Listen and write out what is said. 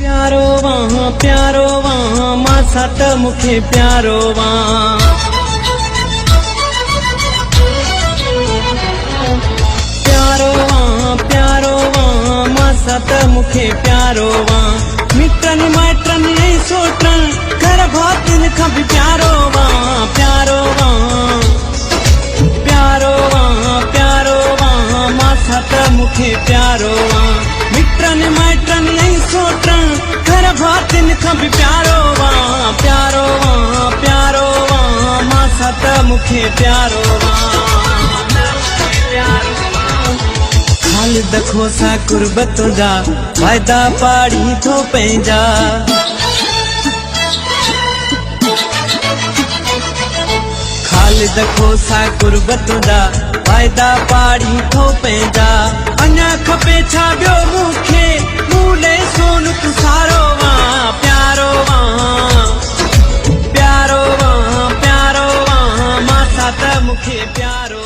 प्यारो वहाँ मां साथ मुखे प्यारो वहाँ। प्यारो वहाँ मां साथ मुखे प्यारो वहाँ। मित्रन माइटन यही सोटन घर भातिन खां भी प्यारो वहाँ। प्यारो वहाँ मां साथ मुखे प्यारो वहाँ। मित्रन माइटन यही सोटन घर भातिन खां भी प्यारो वहाँ। प्यारो वहाँ मां साथ मुखे प्यारो वहाँ। ख़ालिद खोसा कुर्बत जा वायदा पाड़ी थो पंहिंजा। ख़ालिद खोसा कुर्बत जा वायदा पाड़ी थो पंहिंजा। अञा खपे छा ॿियो मूंखे मूले सोन तूं सारो वहाँ। प्यारो वहाँ मां साथ मुखे प्यारो।